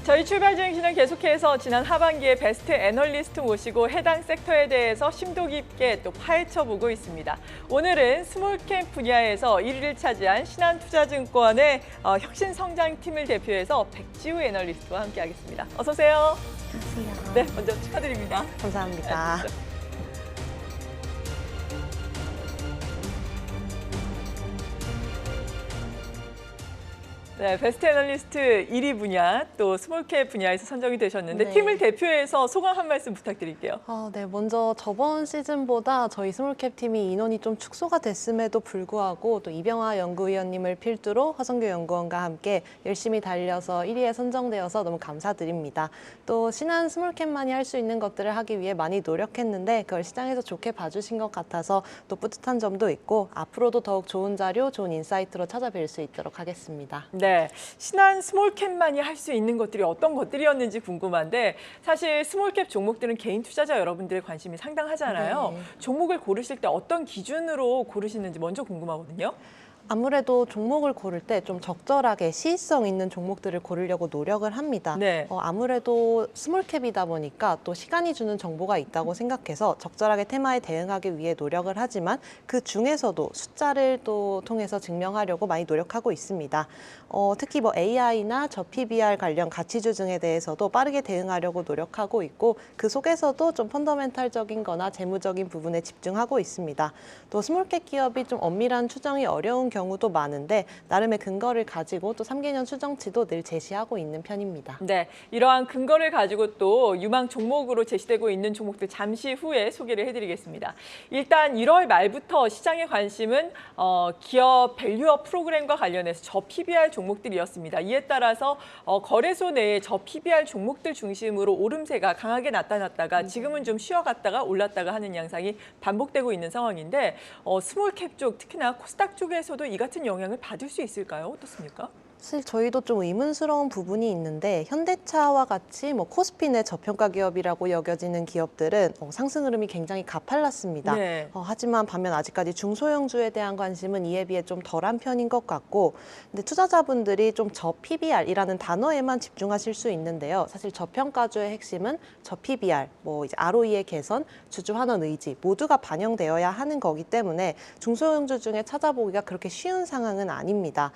저희 출발주행신은 계속해서 지난 하반기에 베스트 애널리스트 모시고 해당 섹터에 대해서 심도 깊게 또 파헤쳐보고 있습니다. 오늘은 스몰캡 분야에서 1위를 차지한 신한투자증권의 혁신성장팀을 대표해서 백지우 애널리스트와 함께하겠습니다. 어서 오세요. 안녕하세요. 네, 먼저 축하드립니다. 감사합니다. 네, 베스트 애널리스트 1위 분야, 또 스몰캡 분야에서 선정이 되셨는데 네. 팀을 대표해서 소감 한 말씀 부탁드릴게요. 네, 먼저 저번 시즌보다 저희 스몰캡 팀이 인원이 좀 축소가 됐음에도 불구하고 또 이병하 연구위원님을 필두로 허성규 연구원과 함께 열심히 달려서 1위에 선정되어서 너무 감사드립니다. 또 신한 스몰캡만이 할 수 있는 것들을 하기 위해 많이 노력했는데 그걸 시장에서 좋게 봐주신 것 같아서 또 뿌듯한 점도 있고 앞으로도 더욱 좋은 자료, 좋은 인사이트로 찾아뵐 수 있도록 하겠습니다. 네, 신한 스몰캡만이 할 수 있는 것들이 어떤 것들이었는지 궁금한데 사실 스몰캡 종목들은 개인 투자자 여러분들의 관심이 상당하잖아요. 네. 종목을 고르실 때 어떤 기준으로 고르시는지 먼저 궁금하거든요. 아무래도 종목을 고를 때 좀 적절하게 시의성 있는 종목들을 고르려고 노력을 합니다. 네. 아무래도 스몰캡이다 보니까 또 시간이 주는 정보가 있다고 생각해서 적절하게 테마에 대응하기 위해 노력을 하지만 그 중에서도 숫자를 또 통해서 증명하려고 많이 노력하고 있습니다. 특히 AI나 PBR 관련 가치주 등에 대해서도 빠르게 대응하려고 노력하고 있고 그 속에서도 좀 펀더멘탈적인 거나 재무적인 부분에 집중하고 있습니다. 또 스몰캡 기업이 좀 엄밀한 추정이 어려운 경우도 많은데 나름의 근거를 가지고 또 3개년 추정치도 늘 제시하고 있는 편입니다. 네, 이러한 근거를 가지고 또 유망 종목으로 제시되고 있는 종목들 잠시 후에 소개를 해드리겠습니다. 일단 1월 말부터 시장의 관심은 기업 밸류업 프로그램과 관련해서 저PBR 종목들이었습니다. 이에 따라서 거래소 내에 저PBR 종목들 중심으로 오름세가 강하게 나타났다가 지금은 좀 쉬어갔다가 올랐다가 하는 양상이 반복되고 있는 상황인데 스몰캡 쪽, 특히나 코스닥 쪽에서도 이 같은 영향을 받을 수 있을까요? 어떻습니까? 사실 저희도 좀 의문스러운 부분이 있는데 현대차와 같이 코스피 내 저평가 기업이라고 여겨지는 기업들은 상승 흐름이 굉장히 가팔랐습니다. 네. 하지만 반면 아직까지 중소형주에 대한 관심은 이에 비해 좀 덜한 편인 것 같고 근데 투자자분들이 좀 저PBR이라는 단어에만 집중하실 수 있는데요. 사실 저평가주의 핵심은 저PBR, 이제 ROE의 개선, 주주 환원 의지 모두가 반영되어야 하는 거기 때문에 중소형주 중에 찾아보기가 그렇게 쉬운 상황은 아닙니다.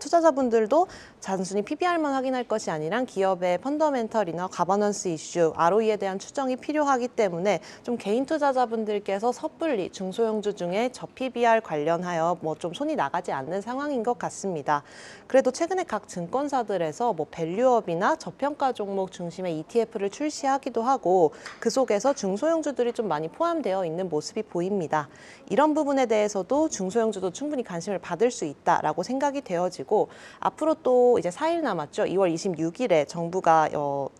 투자자분들도 단순히 PBR만 확인할 것이 아니라 기업의 펀더멘털이나 가버넌스 이슈, ROE에 대한 추정이 필요하기 때문에 좀 개인 투자자분들께서 섣불리 중소형주 중에 저PBR 관련하여 좀 손이 나가지 않는 상황인 것 같습니다. 그래도 최근에 각 증권사들에서 밸류업이나 저평가 종목 중심의 ETF를 출시하기도 하고 그 속에서 중소형주들이 좀 많이 포함되어 있는 모습이 보입니다. 이런 부분에 대해서도 중소형주도 충분히 관심을 받을 수 있다라고 생각이 되어지고 앞으로 또 이제 4일 남았죠. 2월 26일에 정부가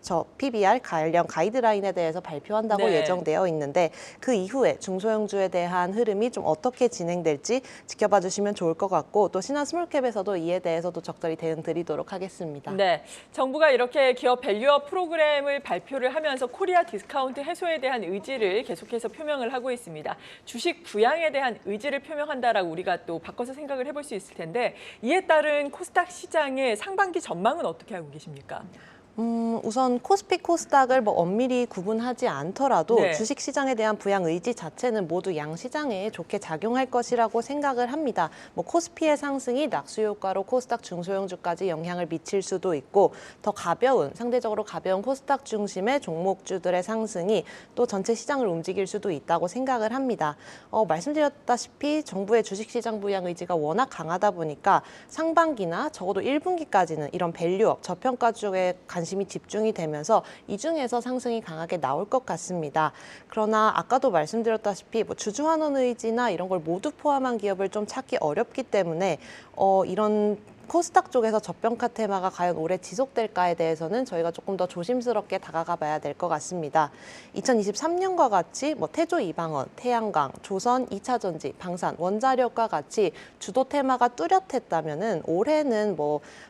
저 PBR 관련 가이드라인에 대해서 발표한다고 네. 예정되어 있는데 그 이후에 중소형주에 대한 흐름이 좀 어떻게 진행될지 지켜봐 주시면 좋을 것 같고 또 신한 스몰캡에서도 이에 대해서도 적절히 대응 드리도록 하겠습니다. 네, 정부가 이렇게 기업 밸류업 프로그램을 발표를 하면서 코리아 디스카운트 해소에 대한 의지를 계속해서 표명을 하고 있습니다. 주식 부양에 대한 의지를 표명한다라고 우리가 또 바꿔서 생각을 해볼 수 있을 텐데 이에 따른 코스닥 시장의 상반기 전망은 어떻게 알고 계십니까? 우선 코스피, 코스닥을 엄밀히 구분하지 않더라도 네. 주식시장에 대한 부양 의지 자체는 모두 양시장에 좋게 작용할 것이라고 생각을 합니다. 코스피의 상승이 낙수 효과로 코스닥 중소형주까지 영향을 미칠 수도 있고 더 상대적으로 가벼운 코스닥 중심의 종목주들의 상승이 또 전체 시장을 움직일 수도 있다고 생각을 합니다. 말씀드렸다시피 정부의 주식시장 부양 의지가 워낙 강하다 보니까 상반기나 적어도 1분기까지는 이런 밸류업, 저평가 쪽에 관심이 집중이 되면서 이 중에서 상승이 강하게 나올 것 같습니다. 그러나 아까도 말씀드렸다시피 주주 환원 의지나 이런 걸 모두 포함한 기업을 좀 찾기 어렵기 때문에 이런 코스닥 쪽에서 저평가 테마가 과연 오래 지속될까에 대해서는 저희가 조금 더 조심스럽게 다가가 봐야 될 것 같습니다. 2023년과 같이 태조 이방원, 태양광, 조선, 2차전지, 방산, 원자력과 같이 주도 테마가 뚜렷했다면은 올해는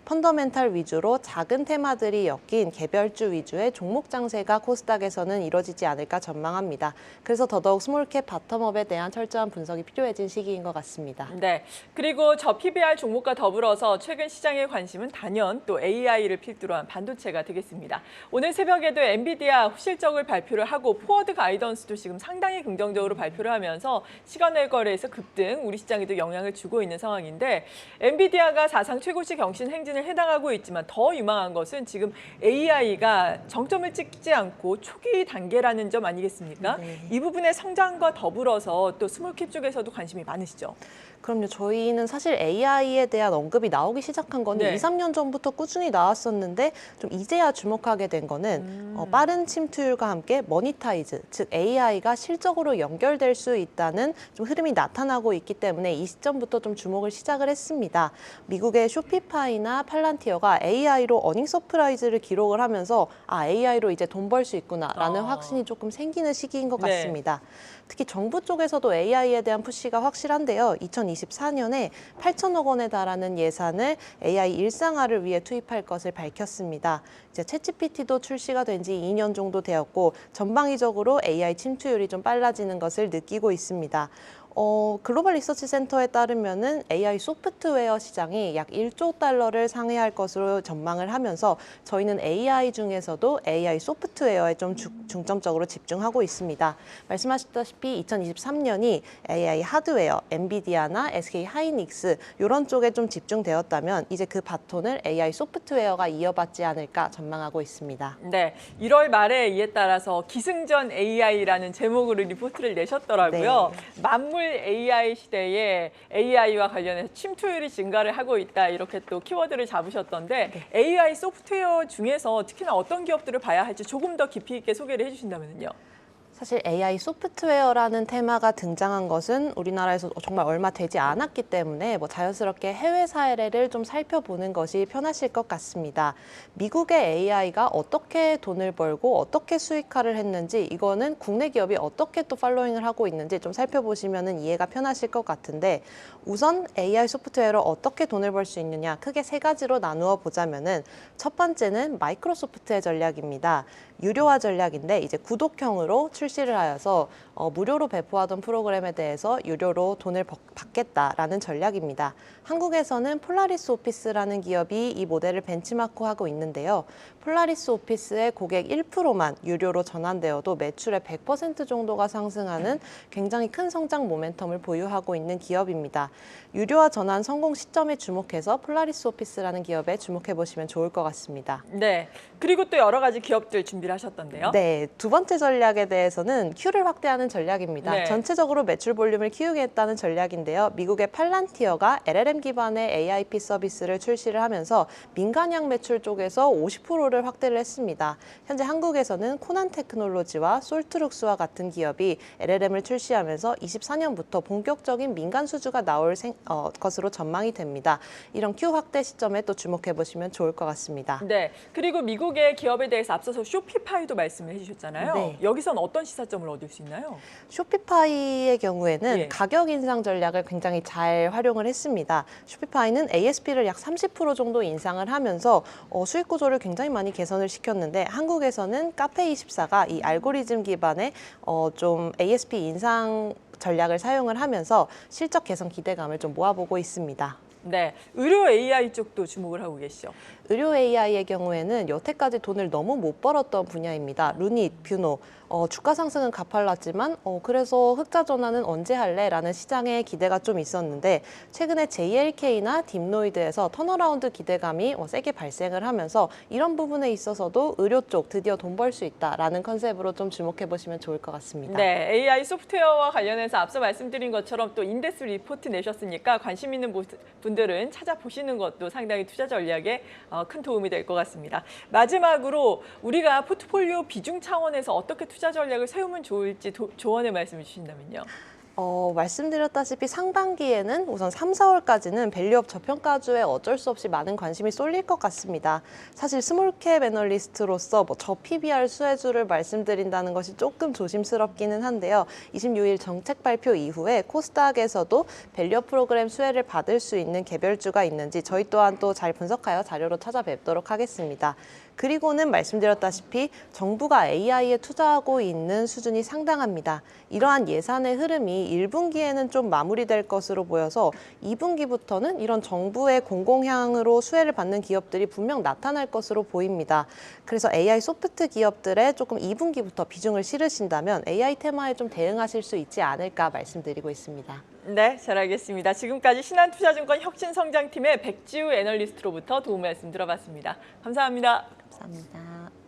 펀더멘탈 위주로 작은 테마들이 엮인 개별주 위주의 종목 장세가 코스닥에서는 이뤄지지 않을까 전망합니다. 그래서 더더욱 스몰캡 바텀업에 대한 철저한 분석이 필요해진 시기인 것 같습니다. 네, 그리고 저 PBR 종목과 더불어서 최근 시장의 관심은 단연 또 AI를 필두로 한 반도체가 되겠습니다. 오늘 새벽에도 엔비디아 실적을 발표를 하고 포워드 가이던스도 지금 상당히 긍정적으로 발표를 하면서 시간외 거래에서 급등, 우리 시장에도 영향을 주고 있는 상황인데 엔비디아가 사상 최고치 경신 행진을 해당하고 있지만 더 유망한 것은 지금 AI가 정점을 찍지 않고 초기 단계라는 점 아니겠습니까? 네. 이 부분의 성장과 더불어서 또 스몰캡 쪽에서도 관심이 많으시죠? 그럼요. 저희는 사실 AI에 대한 언급이 나오기 시작한 거는 네. 2, 3년 전부터 꾸준히 나왔었는데 좀 이제야 주목하게 된 거는 빠른 침투율과 함께 머니타이즈, 즉 AI가 실적으로 연결될 수 있다는 좀 흐름이 나타나고 있기 때문에 이 시점부터 좀 주목을 시작을 했습니다. 미국의 쇼피파이나 팔란티어가 AI로 어닝 서프라이즈를 기록을 하면서 AI로 이제 돈 벌 수 있구나라는 확신이 조금 생기는 시기인 것 네. 같습니다. 특히 정부 쪽에서도 AI에 대한 푸시가 확실한데요. 2024년에 8천억 원에 달하는 예산을 AI 일상화를 위해 투입할 것을 밝혔습니다. 이제 챗GPT도 출시가 된 지 2년 정도 되었고 전방위적으로 AI 침투율이 좀 빨라지는 것을 느끼고 있습니다. 글로벌 리서치 센터에 따르면은 AI 소프트웨어 시장이 약 1조 달러를 상회할 것으로 전망을 하면서 저희는 AI 중에서도 AI 소프트웨어에 좀 중점적으로 집중하고 있습니다. 말씀하셨다시피 2023년이 AI 하드웨어, 엔비디아나 SK 하이닉스 이런 쪽에 좀 집중되었다면 이제 그 바톤을 AI 소프트웨어가 이어받지 않을까 전망하고 있습니다. 네, 1월 말에 이에 따라서 기승전 AI라는 제목으로 리포트를 내셨더라고요. 네. 만물 AI 시대에 AI와 관련해서 침투율이 증가를 하고 있다 이렇게 또 키워드를 잡으셨던데 AI 소프트웨어 중에서 특히나 어떤 기업들을 봐야 할지 조금 더 깊이 있게 소개를 해주신다면요. 사실 AI 소프트웨어라는 테마가 등장한 것은 우리나라에서 정말 얼마 되지 않았기 때문에 자연스럽게 해외 사례를 좀 살펴보는 것이 편하실 것 같습니다. 미국의 AI가 어떻게 돈을 벌고 어떻게 수익화를 했는지 이거는 국내 기업이 어떻게 또 팔로잉을 하고 있는지 좀 살펴보시면 이해가 편하실 것 같은데 우선 AI 소프트웨어로 어떻게 돈을 벌 수 있느냐 크게 세 가지로 나누어 보자면은 첫 번째는 마이크로소프트의 전략입니다. 유료화 전략인데 이제 구독형으로 출시를 하여서 무료로 배포하던 프로그램에 대해서 유료로 돈을 받겠다라는 전략입니다. 한국에서는 폴라리스 오피스라는 기업이 이 모델을 벤치마크하고 있는데요. 폴라리스 오피스의 고객 1%만 유료로 전환되어도 매출의 100% 정도가 상승하는 굉장히 큰 성장 모멘텀을 보유하고 있는 기업입니다. 유료화 전환 성공 시점에 주목해서 폴라리스 오피스라는 기업에 주목해 보시면 좋을 것 같습니다. 네, 그리고 또 여러 가지 기업들 준비를 하셨던데요. 네, 두 번째 전략에 대해서는 큐를 확대하는 전략입니다. 네. 전체적으로 매출 볼륨을 키우겠다는 전략인데요. 미국의 팔란티어가 LLM 기반의 AIP 서비스를 출시를 하면서 민간양 매출 쪽에서 50%를 확대를 했습니다. 현재 한국에서는 코난 테크놀로지와 솔트룩스와 같은 기업이 LLM을 출시하면서 24년부터 본격적인 민간 수주가 나올 것으로 전망이 됩니다. 이런 큐 확대 시점에 또 주목해 보시면 좋을 것 같습니다. 네, 그리고 미국의 기업에 대해서 앞서서 쇼피파이도 말씀을 해주셨잖아요. 네. 여기선 어떤 시사점을 얻을 수 있나요? 쇼피파이의 경우에는 예. 가격 인상 전략을 굉장히 잘 활용을 했습니다. 쇼피파이는 ASP를 약 30% 정도 인상을 하면서 수익 구조를 굉장히 많이 개선을 시켰는데 한국에서는 카페24가 이 알고리즘 기반의 좀 ASP 인상 전략을 사용을 하면서 실적 개선 기대감을 좀 모아보고 있습니다. 네, 의료 AI 쪽도 주목을 하고 계시죠. 의료 AI의 경우에는 여태까지 돈을 너무 못 벌었던 분야입니다. 루닛, 뷰노, 주가 상승은 가팔랐지만 그래서 흑자 전환은 언제 할래? 라는 시장의 기대가 좀 있었는데 최근에 JLK나 딥노이드에서 턴어라운드 기대감이 세게 발생을 하면서 이런 부분에 있어서도 의료 쪽 드디어 돈 벌 수 있다라는 컨셉으로 좀 주목해 보시면 좋을 것 같습니다. 네, AI 소프트웨어와 관련해서 앞서 말씀드린 것처럼 또 인덱스 리포트 내셨으니까 관심 있는 분들은 찾아보시는 것도 상당히 투자 전략에 큰 도움이 될 것 같습니다. 마지막으로 우리가 포트폴리오 비중 차원에서 어떻게 투자 전략을 세우면 좋을지 조언의 말씀을 주신다면요. 말씀드렸다시피 상반기에는 우선 3, 4월까지는 밸류업 저평가주에 어쩔 수 없이 많은 관심이 쏠릴 것 같습니다. 사실 스몰캡 애널리스트로서 저 PBR 수혜주를 말씀드린다는 것이 조금 조심스럽기는 한데요. 26일 정책 발표 이후에 코스닥에서도 밸류업 프로그램 수혜를 받을 수 있는 개별주가 있는지 저희 또한 또 잘 분석하여 자료로 찾아뵙도록 하겠습니다. 그리고는 말씀드렸다시피 정부가 AI에 투자하고 있는 수준이 상당합니다. 이러한 예산의 흐름이 1분기에는 좀 마무리될 것으로 보여서 2분기부터는 이런 정부의 공공향으로 수혜를 받는 기업들이 분명 나타날 것으로 보입니다. 그래서 AI 소프트 기업들에 조금 2분기부터 비중을 실으신다면 AI 테마에 좀 대응하실 수 있지 않을까 말씀드리고 있습니다. 네, 잘 알겠습니다. 지금까지 신한투자증권 혁신성장팀의 백지우 애널리스트로부터 도움 말씀 들어봤습니다. 감사합니다. 감사합니다.